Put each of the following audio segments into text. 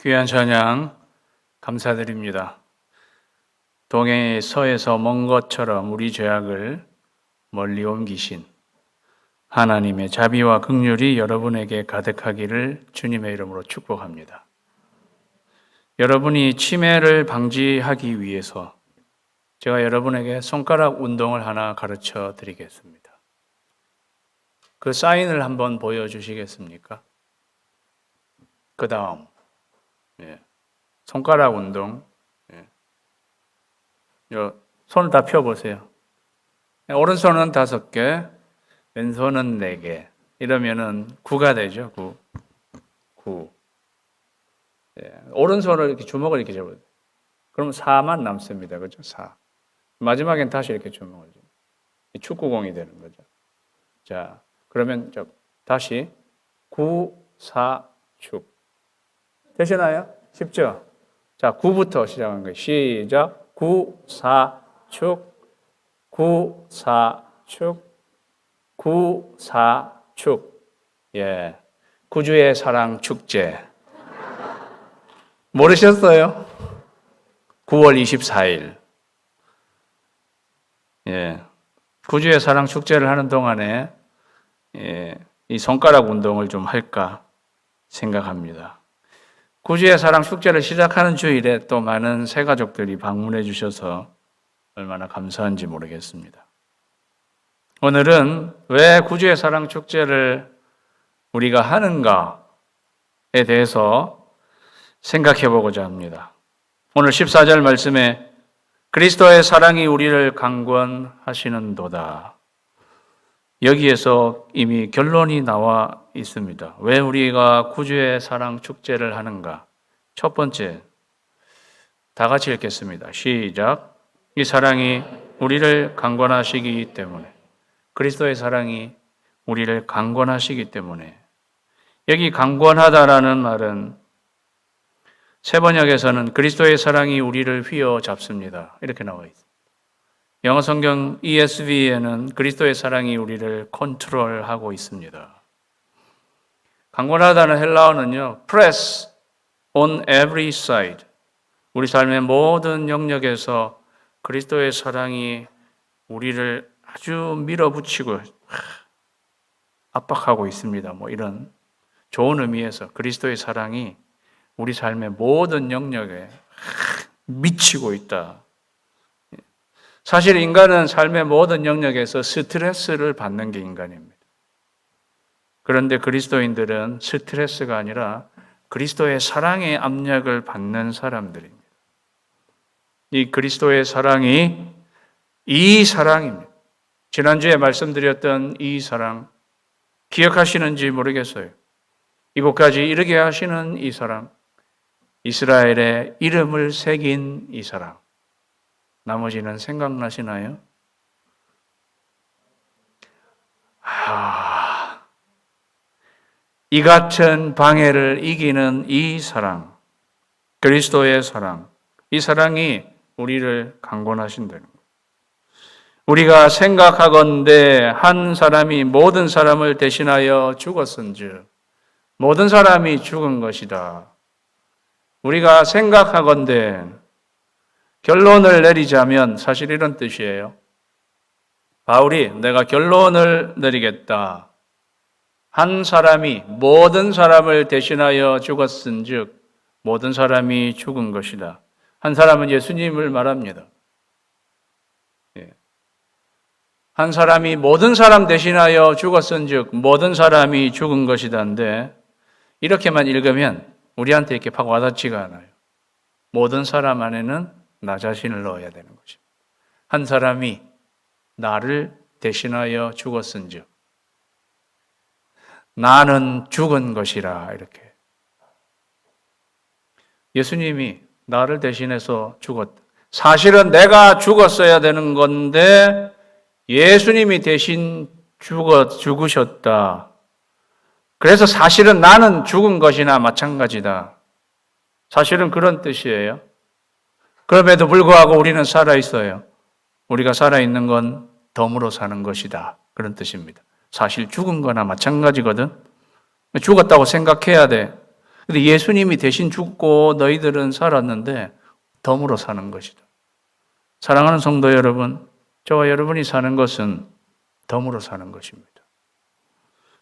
귀한 찬양 감사드립니다. 동해 서에서 먼 것처럼 우리 죄악을 멀리 옮기신 하나님의 자비와 긍휼이 여러분에게 가득하기를 주님의 이름으로 축복합니다. 여러분이 치매를 방지하기 위해서 제가 여러분에게 손가락 운동을 하나 가르쳐 드리겠습니다. 그 사인을 한번 보여주시겠습니까? 그 다음 손가락 운동. 손을 다 펴보세요. 오른손은 5개, 왼손은 4개. 이러면은 9가 되죠. 9. 오른손을 이렇게 주먹을 이렇게 잡아요. 그럼 4만 남습니다. 그죠? 4. 마지막엔 다시 이렇게 주먹을 잡아요. 축구공이 되는 거죠. 자, 그러면 다시 9, 4, 축. 되시나요? 쉽죠? 자, 9부터 시작한 거예요. 시작. 9, 4, 축. 9, 4, 축. 9, 4, 축. 구주의 사랑 축제. 모르셨어요? 9월 24일. 구주의 사랑 축제를 하는 동안에 이 손가락 운동을 좀 할까 생각합니다. 구주의 사랑 축제를 시작하는 주일에 또 많은 새가족들이 방문해 주셔서 얼마나 감사한지 모르겠습니다. 오늘은 왜 구주의 사랑 축제를 우리가 하는가에 대해서 생각해 보고자 합니다. 오늘 14절 말씀에 그리스도의 사랑이 우리를 강권하시는도다. 여기에서 이미 결론이 나와 있습니다. 왜 우리가 구주의 사랑 축제를 하는가? 첫 번째, 다 같이 읽겠습니다. 시작. 이 사랑이 우리를 강권하시기 때문에, 그리스도의 사랑이 우리를 강권하시기 때문에. 여기 강권하다라는 말은 세번역에서는 그리스도의 사랑이 우리를 휘어잡습니다. 이렇게 나와 있습니다. 영어 성경 ESV에는 그리스도의 사랑이 우리를 컨트롤하고 있습니다. 강권하다는 헬라어는요, press on every side. 우리 삶의 모든 영역에서 그리스도의 사랑이 우리를 아주 밀어붙이고 압박하고 있습니다. 이런 좋은 의미에서 그리스도의 사랑이 우리 삶의 모든 영역에 미치고 있다. 사실 인간은 삶의 모든 영역에서 스트레스를 받는 게 인간입니다. 그런데 그리스도인들은 스트레스가 아니라 그리스도의 사랑의 압력을 받는 사람들입니다. 이 그리스도의 사랑이 이 사랑입니다. 지난주에 말씀드렸던 이 사랑 기억하시는지 모르겠어요. 이곳까지 이르게 하시는 이 사랑, 이스라엘의 이름을 새긴 이 사랑. 나머지는 생각나시나요? 이 같은 방해를 이기는 이 사랑, 그리스도의 사랑, 이 사랑이 우리를 강권하신다는 거예요. 우리가 생각하건대 한 사람이 모든 사람을 대신하여 죽었은즉 모든 사람이 죽은 것이다. 우리가 생각하건대 결론을 내리자면 사실 이런 뜻이에요. 바울이 내가 결론을 내리겠다. 한 사람이 모든 사람을 대신하여 죽었은즉 모든 사람이 죽은 것이다. 한 사람은 예수님을 말합니다. 한 사람이 모든 사람 대신하여 죽었은즉 모든 사람이 죽은 것이다인데 이렇게만 읽으면 우리한테 이렇게 팍 와닿지가 않아요. 모든 사람 안에는 나 자신을 넣어야 되는 것입니다. 한 사람이 나를 대신하여 죽었은즉 나는 죽은 것이라 이렇게. 예수님이 나를 대신해서 죽었다. 사실은 내가 죽었어야 되는 건데 예수님이 대신 죽으셨다. 그래서 사실은 나는 죽은 것이나 마찬가지다. 사실은 그런 뜻이에요. 그럼에도 불구하고 우리는 살아있어요. 우리가 살아있는 건 덤으로 사는 것이다. 그런 뜻입니다. 사실 죽은 거나 마찬가지거든. 죽었다고 생각해야 돼. 근데 예수님이 대신 죽고 너희들은 살았는데 덤으로 사는 것이다. 사랑하는 성도 여러분, 저와 여러분이 사는 것은 덤으로 사는 것입니다.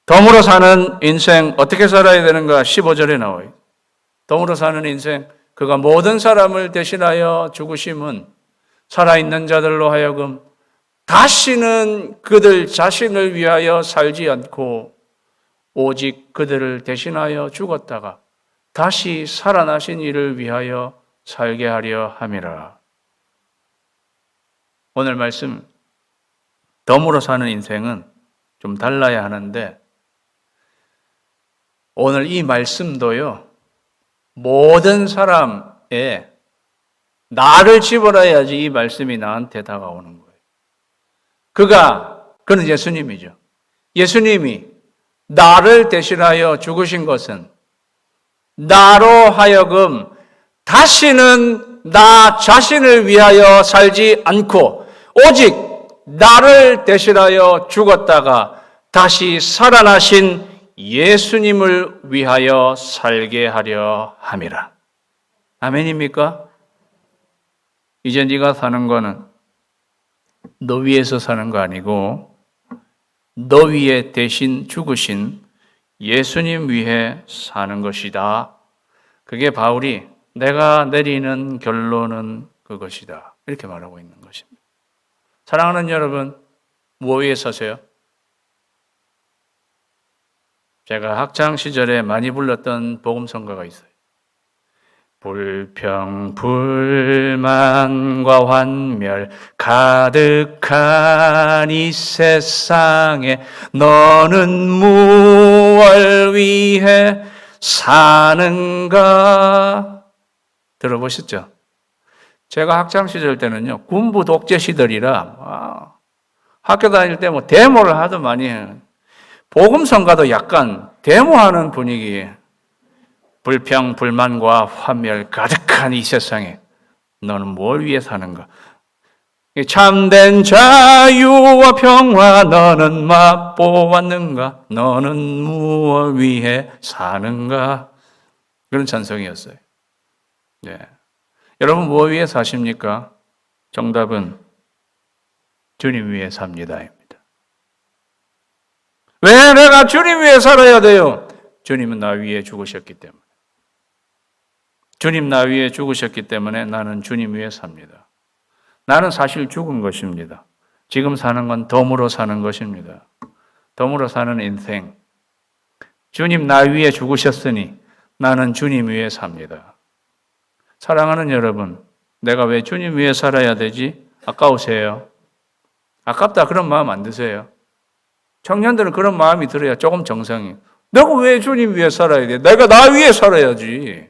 덤으로 사는 인생 어떻게 살아야 되는가? 15절에 나와요. 덤으로 사는 인생, 그가 모든 사람을 대신하여 죽으심은 살아있는 자들로 하여금 다시는 그들 자신을 위하여 살지 않고 오직 그들을 대신하여 죽었다가 다시 살아나신 이를 위하여 살게 하려 함이라. 오늘 말씀, 덤으로 사는 인생은 좀 달라야 하는데 오늘 이 말씀도요, 모든 사람의 나를 집어넣어야지 이 말씀이 나한테 다가오는 거예요. 그는 예수님이죠. 예수님이 나를 대신하여 죽으신 것은 나로 하여금 다시는 나 자신을 위하여 살지 않고 오직 나를 대신하여 죽었다가 다시 살아나신 예수님을 위하여 살게 하려 함이라. 아멘입니까? 이제 네가 사는 거는 너 위에서 사는 거 아니고 너 위에 대신 죽으신 예수님 위해 사는 것이다. 그게 바울이 내가 내리는 결론은 그것이다. 이렇게 말하고 있는 것입니다. 사랑하는 여러분, 무엇 위에 사세요? 제가 학창 시절에 많이 불렀던 복음성가가 있어요. 불평, 불만과 환멸 가득한 이 세상에 너는 무엇을 위해 사는가? 들어보셨죠? 제가 학창 시절 때는요, 군부 독재 시절이라 학교 다닐 때 뭐 데모를 하도 많이 해요. 복음성가도 약간 데모하는 분위기에 불평, 불만과 환멸 가득한 이 세상에 너는 뭘 위해 사는가? 참된 자유와 평화 너는 맛보았는가? 너는 무엇 위해 사는가? 그런 찬송이었어요. 네. 여러분 무엇 위해 사십니까? 정답은 주님 위해 삽니다입니다. 왜 내가 주님 위해 살아야 돼요? 주님은 나 위해 죽으셨기 때문에. 주님 나 위해 죽으셨기 때문에 나는 주님 위해 삽니다. 나는 사실 죽은 것입니다. 지금 사는 건 덤으로 사는 것입니다. 덤으로 사는 인생. 주님 나 위해 죽으셨으니 나는 주님 위해 삽니다. 사랑하는 여러분, 내가 왜 주님 위해 살아야 되지? 아까우세요? 아깝다 그런 마음 안 드세요? 청년들은 그런 마음이 들어야 조금 정상이에요. 내가 왜 주님 위해 살아야 돼? 내가 나 위해 살아야지.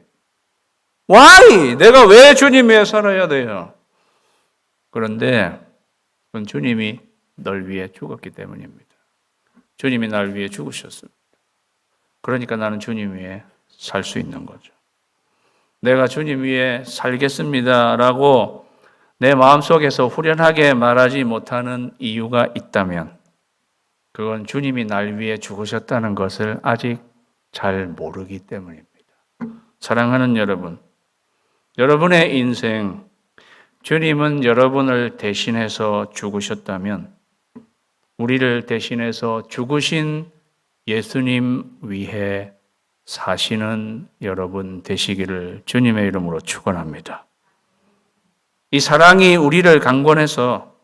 Why? 내가 왜 주님 위해 살아야 돼요? 그런데 그건 주님이 널 위해 죽었기 때문입니다. 주님이 날 위해 죽으셨습니다. 그러니까 나는 주님 위해 살 수 있는 거죠. 내가 주님 위해 살겠습니다라고 내 마음속에서 후련하게 말하지 못하는 이유가 있다면 그건 주님이 날 위해 죽으셨다는 것을 아직 잘 모르기 때문입니다. 사랑하는 여러분, 여러분의 인생, 주님은 여러분을 대신해서 죽으셨다면 우리를 대신해서 죽으신 예수님 위해 사시는 여러분 되시기를 주님의 이름으로 축원합니다. 이 사랑이 우리를 강권해서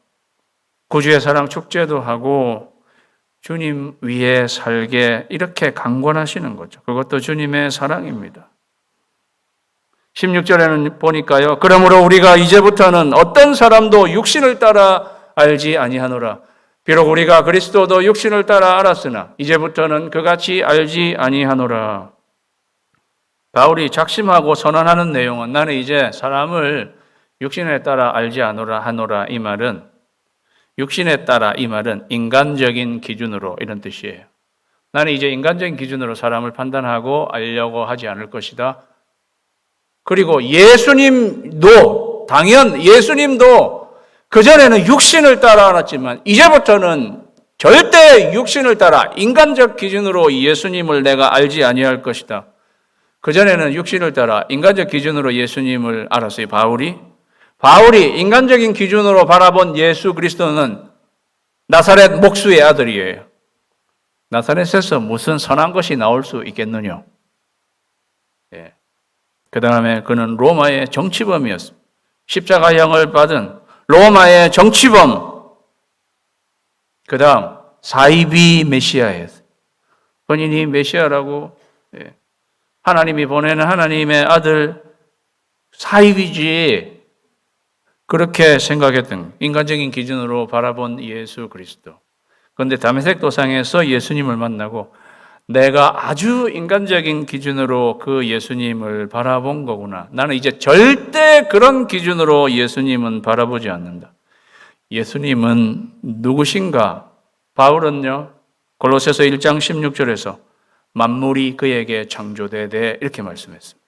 구주의 사랑 축제도 하고 주님 위에 살게 이렇게 강권하시는 거죠. 그것도 주님의 사랑입니다. 16절에는 보니까요. 그러므로 우리가 이제부터는 어떤 사람도 육신을 따라 알지 아니하노라. 비록 우리가 그리스도도 육신을 따라 알았으나 이제부터는 그같이 알지 아니하노라. 바울이 작심하고 선언하는 내용은 나는 이제 사람을 육신에 따라 알지 하노라 이 말은 육신에 따라 이 말은 인간적인 기준으로 이런 뜻이에요. 나는 이제 인간적인 기준으로 사람을 판단하고 알려고 하지 않을 것이다. 그리고 예수님도 그전에는 육신을 따라 알았지만 이제부터는 절대 육신을 따라 인간적 기준으로 예수님을 내가 알지 아니할 것이다. 그전에는 육신을 따라 인간적 기준으로 예수님을 알았어요. 바울이 인간적인 기준으로 바라본 예수 그리스도는 나사렛 목수의 아들이에요. 나사렛에서 무슨 선한 것이 나올 수 있겠느냐. 예. 그 다음에 그는 로마의 정치범이었습니다. 십자가형을 받은 로마의 정치범. 그 다음 사이비 메시아였어요. 본인이 메시아라고, 예. 하나님이 보내는 하나님의 아들 사이비지, 그렇게 생각했던, 인간적인 기준으로 바라본 예수 그리스도. 그런데 다메섹 도상에서 예수님을 만나고 내가 아주 인간적인 기준으로 그 예수님을 바라본 거구나. 나는 이제 절대 그런 기준으로 예수님은 바라보지 않는다. 예수님은 누구신가? 바울은요, 골로새서 1장 16절에서 만물이 그에게 창조되되 이렇게 말씀했습니다.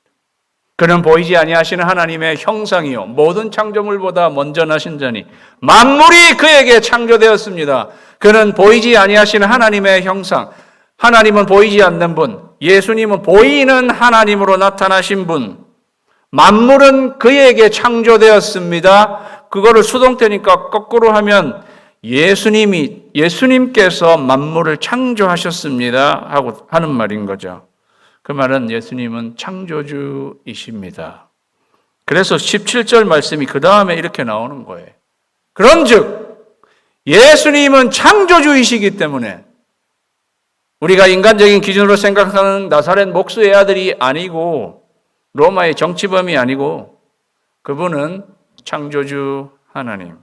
그는 보이지 아니하시는 하나님의 형상이요 모든 창조물보다 먼저 나신 자니 만물이 그에게 창조되었습니다. 그는 보이지 아니하시는 하나님의 형상. 하나님은 보이지 않는 분, 예수님은 보이는 하나님으로 나타나신 분. 만물은 그에게 창조되었습니다. 그거를 수동태니까 거꾸로 하면 예수님께서 만물을 창조하셨습니다 하고 하는 말인 거죠. 그 말은 예수님은 창조주이십니다. 그래서 17절 말씀이 그 다음에 이렇게 나오는 거예요. 그런즉 예수님은 창조주이시기 때문에 우리가 인간적인 기준으로 생각하는 나사렛 목수의 아들이 아니고 로마의 정치범이 아니고 그분은 창조주 하나님.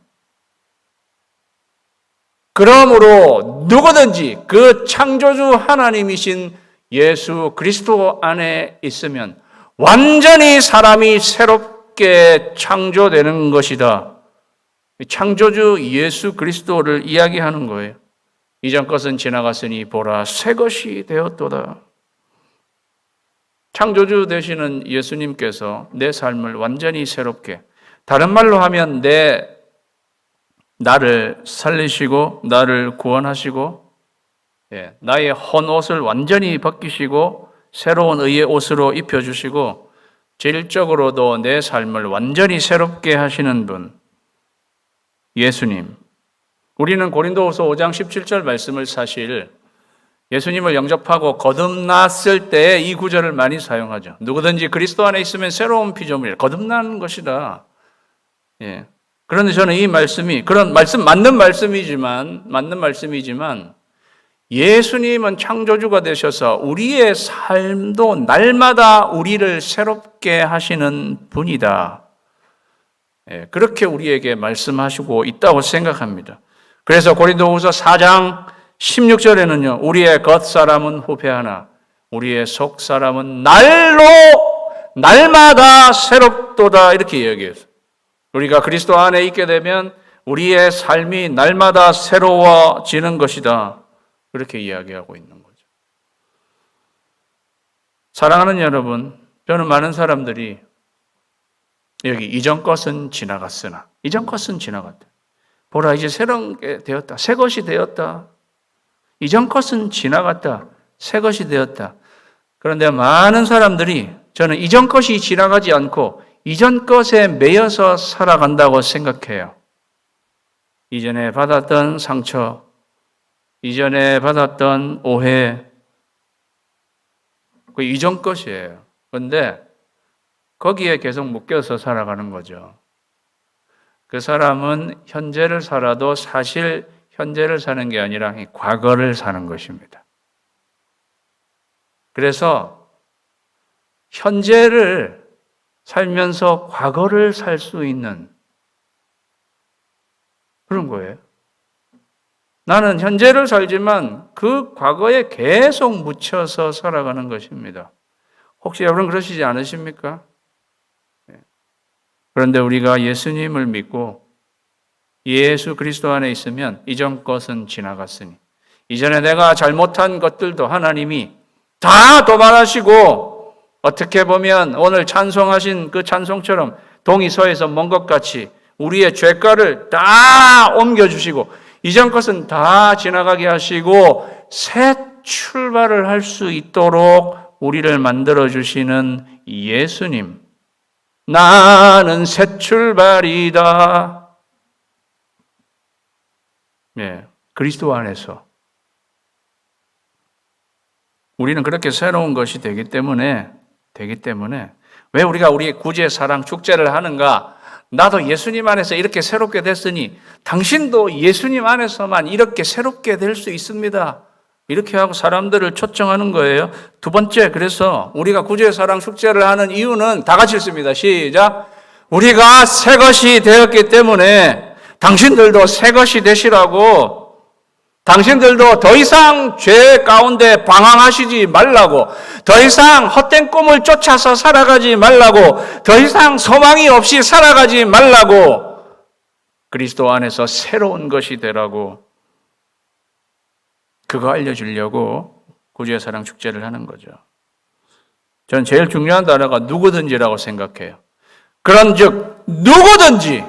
그러므로 누구든지 그 창조주 하나님이신 예수 그리스도 안에 있으면 완전히 사람이 새롭게 창조되는 것이다. 창조주 예수 그리스도를 이야기하는 거예요. 이전 것은 지나갔으니 보라 새 것이 되었도다. 창조주 되시는 예수님께서 내 삶을 완전히 새롭게, 다른 말로 하면 나를 살리시고 나를 구원하시고 나의 헌 옷을 완전히 벗기시고 새로운 의의 옷으로 입혀주시고 질적으로도 내 삶을 완전히 새롭게 하시는 분, 예수님. 우리는 고린도후서 5장 17절 말씀을 사실 예수님을 영접하고 거듭났을 때 이 구절을 많이 사용하죠. 누구든지 그리스도 안에 있으면 새로운 피조물이라. 거듭나는 것이다. 예. 그런데 저는 이 말씀이 그런 말씀 맞는 말씀이지만 예수님은 창조주가 되셔서 우리의 삶도 날마다 우리를 새롭게 하시는 분이다. 예, 그렇게 우리에게 말씀하시고 있다고 생각합니다. 그래서 고린도후서 4장 16절에는요. 우리의 겉사람은 후패하나 우리의 속사람은 날마다 새롭도다 이렇게 이야기했어요. 우리가 그리스도 안에 있게 되면 우리의 삶이 날마다 새로워지는 것이다. 그렇게 이야기하고 있는 거죠. 사랑하는 여러분, 저는 많은 사람들이 여기 이전 것은 지나갔으나 이전 것은 지나갔다. 보라 이제 새로운 게 되었다. 새 것이 되었다. 이전 것은 지나갔다. 새 것이 되었다. 그런데 많은 사람들이 저는 이전 것이 지나가지 않고 이전 것에 매여서 살아간다고 생각해요. 이전에 받았던 상처, 이전에 받았던 오해, 그 이전 것이에요. 그런데 거기에 계속 묶여서 살아가는 거죠. 그 사람은 현재를 살아도 사실 현재를 사는 게 아니라 과거를 사는 것입니다. 그래서 현재를 살면서 과거를 살 수 있는 그런 거예요. 나는 현재를 살지만 그 과거에 계속 묻혀서 살아가는 것입니다. 혹시 여러분 그러시지 않으십니까? 그런데 우리가 예수님을 믿고 예수 그리스도 안에 있으면 이전 것은 지나갔으니 이전에 내가 잘못한 것들도 하나님이 다 도말하시고 어떻게 보면 오늘 찬송하신 그 찬송처럼 동이 서에서 먼 것 같이 우리의 죄가를 다 옮겨주시고 이전 것은 다 지나가게 하시고 새 출발을 할 수 있도록 우리를 만들어주시는 예수님, 나는 새 출발이다. 예, 그리스도 안에서 우리는 그렇게 새로운 것이 되기 때문에 왜 우리가 우리의 구제 사랑 축제를 하는가? 나도 예수님 안에서 이렇게 새롭게 됐으니 당신도 예수님 안에서만 이렇게 새롭게 될 수 있습니다. 이렇게 하고 사람들을 초청하는 거예요. 두 번째, 그래서 우리가 구제 사랑 축제를 하는 이유는 다 같이 읽습니다. 시작. 우리가 새 것이 되었기 때문에 당신들도 새 것이 되시라고, 당신들도 더 이상 죄 가운데 방황하시지 말라고, 더 이상 헛된 꿈을 쫓아서 살아가지 말라고, 더 이상 소망이 없이 살아가지 말라고, 그리스도 안에서 새로운 것이 되라고, 그거 알려주려고 구주의 사랑 축제를 하는 거죠. 저는 제일 중요한 단어가 누구든지라고 생각해요. 그런즉 누구든지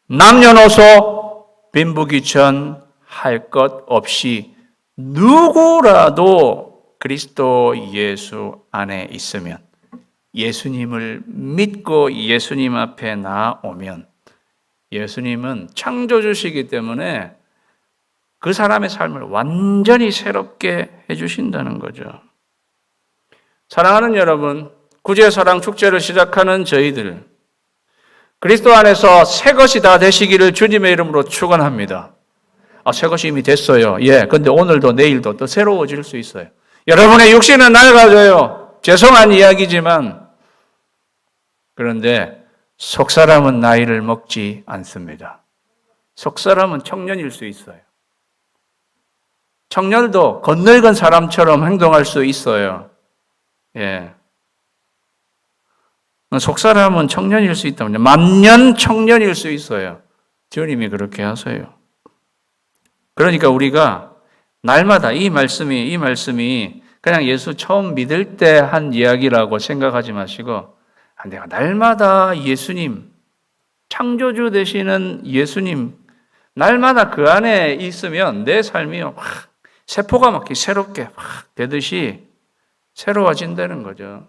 남녀노소 빈부귀천 할 것 없이 누구라도 그리스도 예수 안에 있으면, 예수님을 믿고 예수님 앞에 나오면, 예수님은 창조주시기 때문에 그 사람의 삶을 완전히 새롭게 해주신다는 거죠. 사랑하는 여러분, 구제 사랑 축제를 시작하는 저희들, 그리스도 안에서 새 것이 다 되시기를 주님의 이름으로 축원합니다. 새 것이 이미 됐어요. 예, 근데 오늘도 내일도 또 새로워질 수 있어요. 여러분의 육신은 낡아져요. 죄송한 이야기지만, 그런데 속사람은 나이를 먹지 않습니다. 속사람은 청년일 수 있어요. 청년도 겉늙은 사람처럼 행동할 수 있어요. 예. 속사람은 청년일 수 있다면 만년 청년일 수 있어요. 주님이 그렇게 하세요. 그러니까 우리가 날마다 이 말씀이 그냥 예수 처음 믿을 때 한 이야기라고 생각하지 마시고, 내가 날마다 예수님, 창조주 되시는 예수님, 날마다 그 안에 있으면 내 삶이 세포가 막 새롭게 되듯이 새로워진다는 거죠.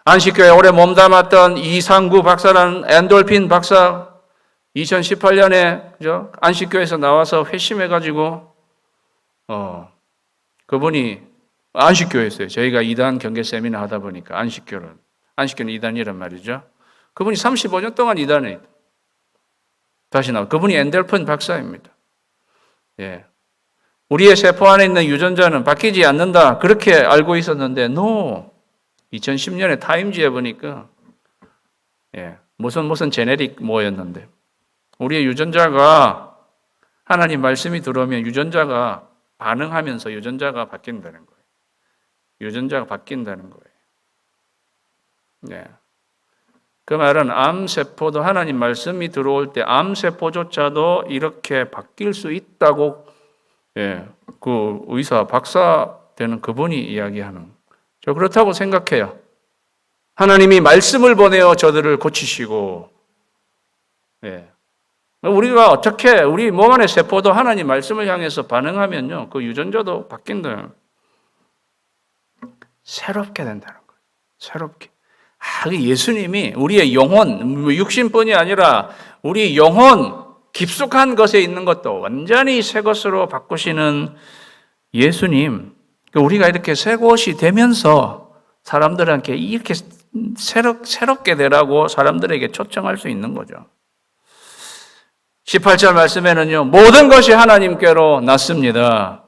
안식교에 오래 몸담았던 이상구 박사라는 엔돌핀 박사, 2018년에 그죠? 안식교에서 나와서 회심해가지고 그분이 안식교였어요. 저희가 2단 경계 세미나 하다 보니까 안식교는 2단이란 말이죠. 그분이 35년 동안 2단에 다시 나와. 그분이 엔돌핀 박사입니다. 예. 우리의 세포 안에 있는 유전자는 바뀌지 않는다, 그렇게 알고 있었는데, 2010년에 타임지에 보니까, 무슨 제네릭 뭐였는데, 우리의 유전자가, 하나님 말씀이 들어오면 유전자가 반응하면서 유전자가 바뀐다는 거예요. 유전자가 바뀐다는 거예요. 네. 그 말은 암세포도 하나님 말씀이 들어올 때 암세포조차도 이렇게 바뀔 수 있다고, 그 의사, 박사 되는 그분이 이야기하는, 저 그렇다고 생각해요. 하나님이 말씀을 보내어 저들을 고치시고, 우리가 어떻게, 우리 몸 안의 세포도 하나님 말씀을 향해서 반응하면요, 그 유전자도 바뀐다. 새롭게 된다는 거예요. 새롭게. 예수님이 우리의 영혼, 육신뿐이 아니라 우리 영혼, 깊숙한 것에 있는 것도 완전히 새 것으로 바꾸시는 예수님, 우리가 이렇게 새 것이 되면서 사람들한테 이렇게 새롭게 되라고 사람들에게 초청할 수 있는 거죠. 18절 말씀에는요, 모든 것이 하나님께로 났습니다.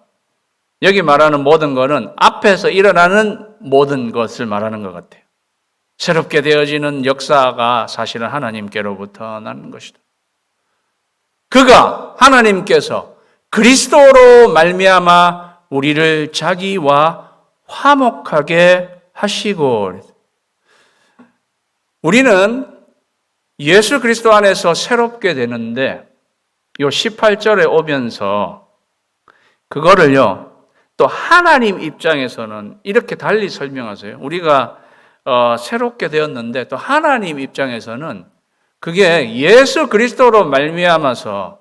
여기 말하는 모든 것은 앞에서 일어나는 모든 것을 말하는 것 같아요. 새롭게 되어지는 역사가 사실은 하나님께로부터 나는 것이다. 그가, 하나님께서 그리스도로 말미암아 우리를 자기와 화목하게 하시고, 우리는 예수 그리스도 안에서 새롭게 되는데, 요 18절에 오면서 그거를요, 또 하나님 입장에서는 이렇게 달리 설명하세요. 우리가 새롭게 되었는데 또 하나님 입장에서는 그게 예수 그리스도로 말미암아서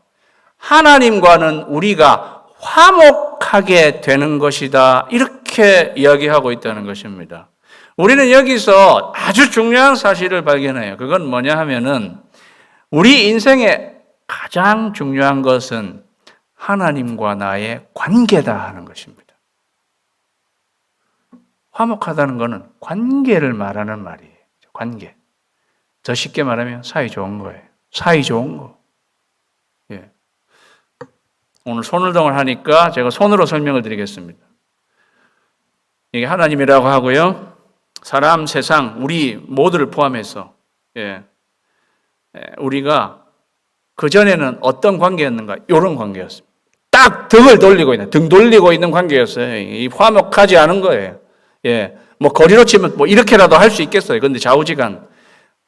하나님과는 우리가 화목하게 되는 것이다. 이렇게 이야기하고 있다는 것입니다. 우리는 여기서 아주 중요한 사실을 발견해요. 그건 뭐냐 하면은 우리 인생의 가장 중요한 것은 하나님과 나의 관계다 하는 것입니다. 화목하다는 것은 관계를 말하는 말이에요. 관계. 더 쉽게 말하면 사이 좋은 거예요. 사이 좋은 거. 예. 오늘 손을동을 하니까 제가 손으로 설명을 드리겠습니다. 이게 하나님이라고 하고요. 사람, 세상, 우리 모두를 포함해서 우리가 그전에는 어떤 관계였는가? 이런 관계였습니다. 딱 등을 돌리고 있는, 등 돌리고 있는 관계였어요. 이 화목하지 않은 거예요. 뭐 거리로 치면 뭐 이렇게라도 할 수 있겠어요. 그런데 좌우지간.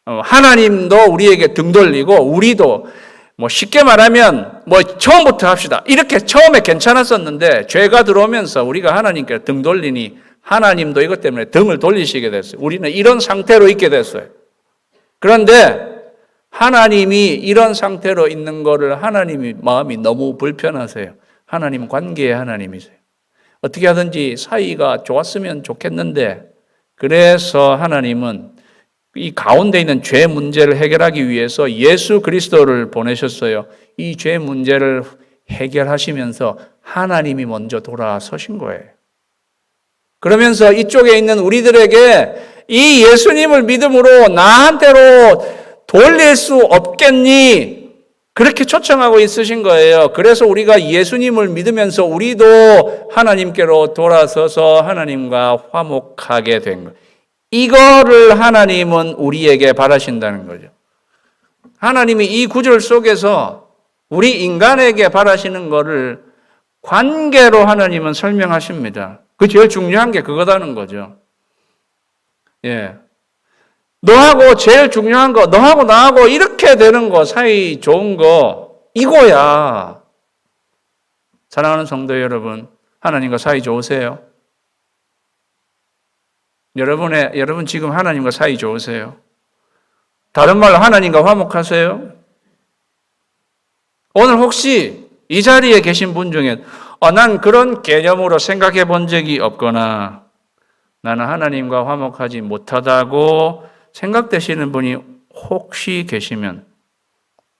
하나님도 우리에게 등 돌리고 우리도 뭐 쉽게 말하면 뭐 처음부터 합시다. 이렇게 처음에 괜찮았었는데 죄가 들어오면서 우리가 하나님께 등 돌리니 하나님도 이것 때문에 등을 돌리시게 됐어요. 우리는 이런 상태로 있게 됐어요. 그런데 하나님이 이런 상태로 있는 거를 하나님이 마음이 너무 불편하세요. 하나님은 관계의 하나님이세요. 어떻게 하든지 사이가 좋았으면 좋겠는데 그래서 하나님은 이 가운데 있는 죄 문제를 해결하기 위해서 예수 그리스도를 보내셨어요. 이 죄 문제를 해결하시면서 하나님이 먼저 돌아서신 거예요. 그러면서 이쪽에 있는 우리들에게 이 예수님을 믿음으로 나한테로 돌릴 수 없겠니? 그렇게 초청하고 있으신 거예요. 그래서 우리가 예수님을 믿으면서 우리도 하나님께로 돌아서서 하나님과 화목하게 된 거예요. 이거를 하나님은 우리에게 바라신다는 거죠. 하나님이 이 구절 속에서 우리 인간에게 바라시는 거를 관계로 하나님은 설명하십니다. 그 제일 중요한 게 그거다는 거죠. 너하고 제일 중요한 거, 너하고 나하고 이렇게 되는 거, 사이 좋은 거, 이거야. 사랑하는 성도 여러분, 하나님과 사이 좋으세요? 여러분 지금 하나님과 사이 좋으세요? 다른 말로 하나님과 화목하세요? 오늘 혹시 이 자리에 계신 분 중에 난 그런 개념으로 생각해 본 적이 없거나 나는 하나님과 화목하지 못하다고 생각되시는 분이 혹시 계시면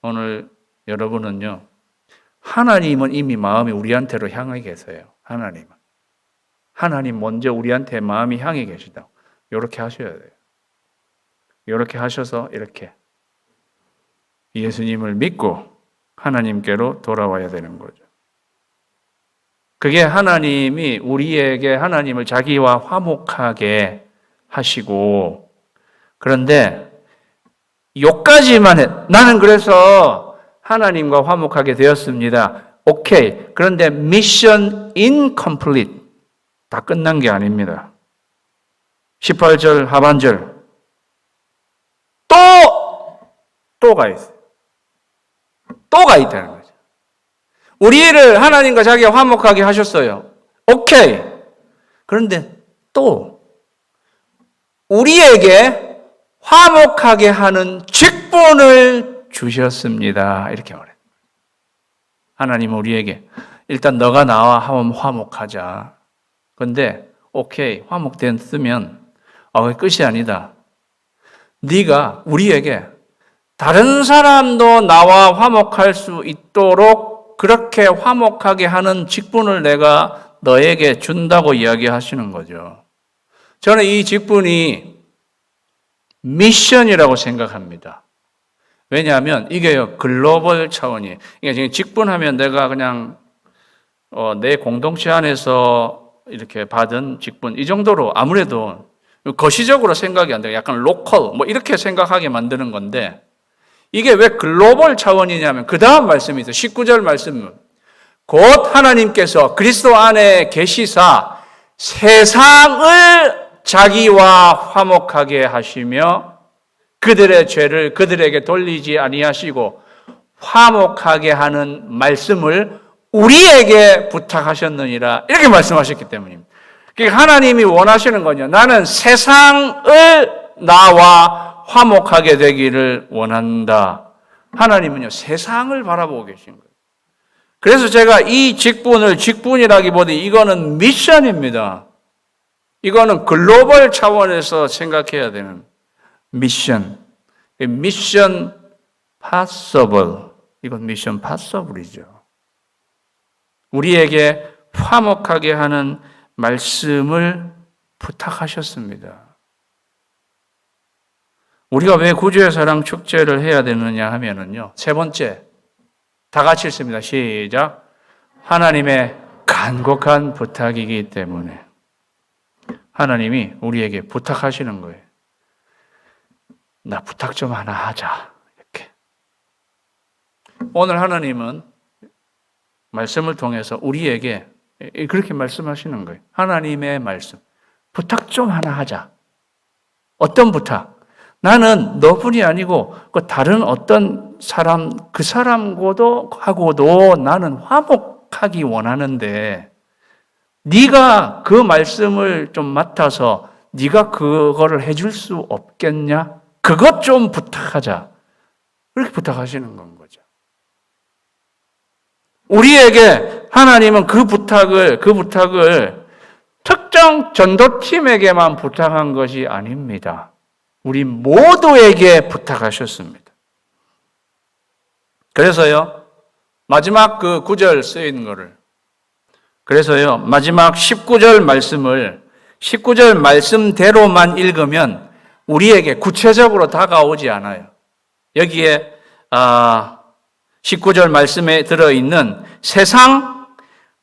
오늘 여러분은요, 하나님은 이미 마음이 우리한테로 향해 계세요. 하나님 먼저 우리한테 마음이 향해 계시다. 이렇게 하셔야 돼요. 이렇게 하셔서 이렇게 예수님을 믿고 하나님께로 돌아와야 되는 거죠. 그게 하나님이 우리에게 하나님을 자기와 화목하게 하시고, 그런데 요까지만 해. 나는 그래서 하나님과 화목하게 되었습니다. 오케이. 그런데 미션 incomplete. 다 끝난 게 아닙니다. 18절 하반절 또가 있어요. 또가 있다는 거죠. 우리를 하나님과 자기가 화목하게 하셨어요. 오케이. 그런데 또 우리에게 화목하게 하는 직분을 주셨습니다. 이렇게 말해요. 하나님은 우리에게 일단 너가 나와 한번 화목하자. 그런데 오케이, 화목됐으면 끝이 아니다. 네가 우리에게 다른 사람도 나와 화목할 수 있도록 그렇게 화목하게 하는 직분을 내가 너에게 준다고 이야기하시는 거죠. 저는 이 직분이 미션이라고 생각합니다. 왜냐하면 이게요, 글로벌 차원이에요. 그러니까 지금 직분하면 내가 그냥 내 공동체 안에서 이렇게 받은 직분, 이 정도로 아무래도 거시적으로 생각이 안 돼요. 약간 로컬, 뭐 이렇게 생각하게 만드는 건데, 이게 왜 글로벌 차원이냐면 그 다음 말씀이 있어요. 19절 말씀. 곧 하나님께서 그리스도 안에 계시사 세상을 자기와 화목하게 하시며 그들의 죄를 그들에게 돌리지 아니하시고 화목하게 하는 말씀을 우리에게 부탁하셨느니라. 이렇게 말씀하셨기 때문입니다. 그러니까 하나님이 원하시는 거냐. 나는 세상을 나와 화목하게 되기를 원한다. 하나님은요, 세상을 바라보고 계신 거예요. 그래서 제가 이 직분을 직분이라기보다 이거는 미션입니다. 이거는 글로벌 차원에서 생각해야 되는 미션. 미션 파서블. 이건 미션 파서블이죠. 우리에게 화목하게 하는 말씀을 부탁하셨습니다. 우리가 왜 구주의 사랑 축제를 해야 되느냐 하면은요. 세 번째. 다 같이 읽습니다. 시작. 하나님의 간곡한 부탁이기 때문에. 하나님이 우리에게 부탁하시는 거예요. 나 부탁 좀 하나 하자. 이렇게. 오늘 하나님은 말씀을 통해서 우리에게 그렇게 말씀하시는 거예요. 하나님의 말씀. 부탁 좀 하나 하자. 어떤 부탁? 나는 너뿐이 아니고 다른 어떤 사람, 그 사람하고도 나는 화목하기 원하는데 네가 그 말씀을 좀 맡아서 네가 그거를 해줄 수 없겠냐? 그것 좀 부탁하자. 그렇게 부탁하시는 건 거죠. 우리에게 하나님은 그 부탁을 특정 전도팀에게만 부탁한 것이 아닙니다. 우리 모두에게 부탁하셨습니다. 그래서요, 마지막 그 9절 쓰인 거를, 그래서요, 마지막 19절 말씀을 19절 말씀대로만 읽으면 우리에게 구체적으로 다가오지 않아요. 여기에 19절 말씀에 들어있는 세상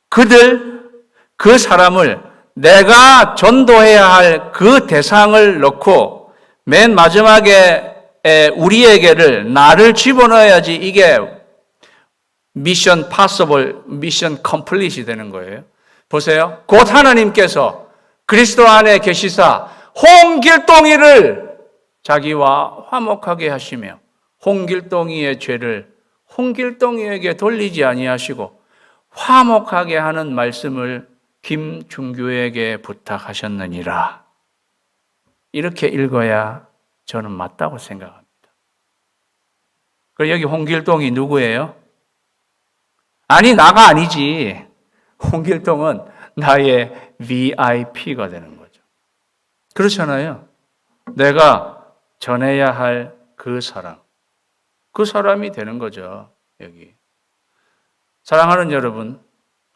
그 사람을 내가 전도해야 할 그 대상을 넣고 맨 마지막에 우리에게를 나를 집어넣어야지 이게 미션 파서블, 미션 컴플릿이 되는 거예요. 보세요. 곧 하나님께서 그리스도 안에 계시사 홍길동이를 자기와 화목하게 하시며 홍길동이의 죄를 홍길동이에게 돌리지 아니하시고 화목하게 하는 말씀을 김중규에게 부탁하셨느니라. 이렇게 읽어야 저는 맞다고 생각합니다. 그리고 여기 홍길동이 누구예요? 아니, 나가 아니지. 홍길동은 나의 VIP가 되는 거죠. 그렇잖아요. 내가 전해야 할 그 사람. 그 사람이 되는 거죠. 여기. 사랑하는 여러분,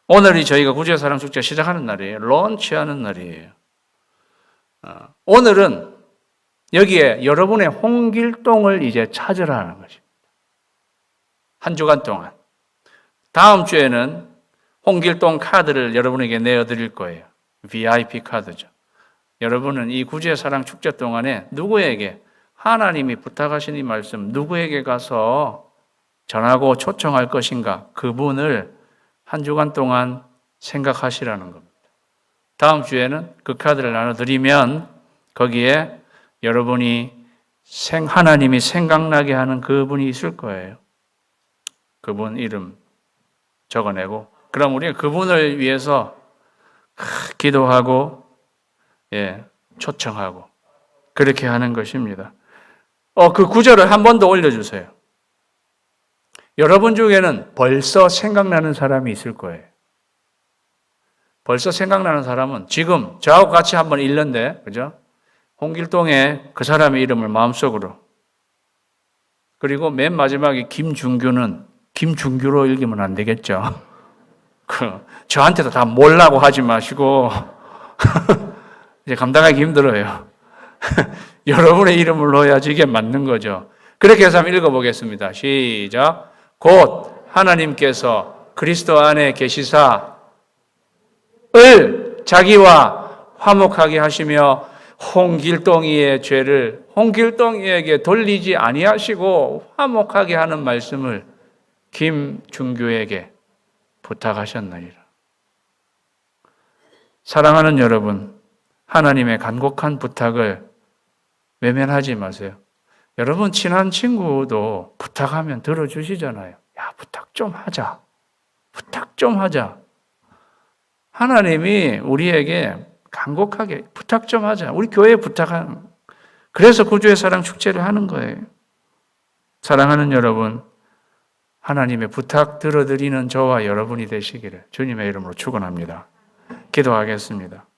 오늘이 저희가 구주의 사랑 축제 시작하는 날이에요. 런치하는 날이에요. 오늘은 여기에 여러분의 홍길동을 이제 찾으라는 것입니다. 한 주간 동안. 다음 주에는 홍길동 카드를 여러분에게 내어드릴 거예요. VIP 카드죠. 여러분은 이 구주의 사랑 축제 동안에 누구에게 하나님이 부탁하신 이 말씀 누구에게 가서 전하고 초청할 것인가? 그분을 한 주간 동안 생각하시라는 겁니다. 다음 주에는 그 카드를 나눠드리면 거기에 여러분이 하나님이 생각나게 하는 그분이 있을 거예요. 그분 이름 적어내고 그럼 우리가 그분을 위해서 기도하고 초청하고 그렇게 하는 것입니다. 그 구절을 한 번 더 올려주세요. 여러분 중에는 벌써 생각나는 사람이 있을 거예요. 벌써 생각나는 사람은 지금 저하고 같이 한번 읽는데, 그죠? 홍길동의 그 사람의 이름을 마음속으로. 그리고 맨 마지막에 김중규는 김중규로 읽으면 안 되겠죠. 저한테도 다 몰라고 하지 마시고, 이제 감당하기 힘들어요. 여러분의 이름을 넣어야지 이게 맞는 거죠. 그렇게 해서 한번 읽어보겠습니다. 시작. 곧 하나님께서 그리스도 안에 계시사 을 자기와 화목하게 하시며 홍길동이의 죄를 홍길동이에게 돌리지 아니하시고 화목하게 하는 말씀을 김중규에게 부탁하셨느니라. 사랑하는 여러분, 하나님의 간곡한 부탁을 외면하지 마세요. 여러분 친한 친구도 부탁하면 들어주시잖아요. 야, 부탁 좀 하자. 부탁 좀 하자. 하나님이 우리에게 간곡하게 부탁 좀 하자. 우리 교회에 부탁하는. 그래서 구주의 사랑 축제를 하는 거예요. 사랑하는 여러분, 하나님의 부탁 들어드리는 저와 여러분이 되시기를 주님의 이름으로 축원합니다. 기도하겠습니다.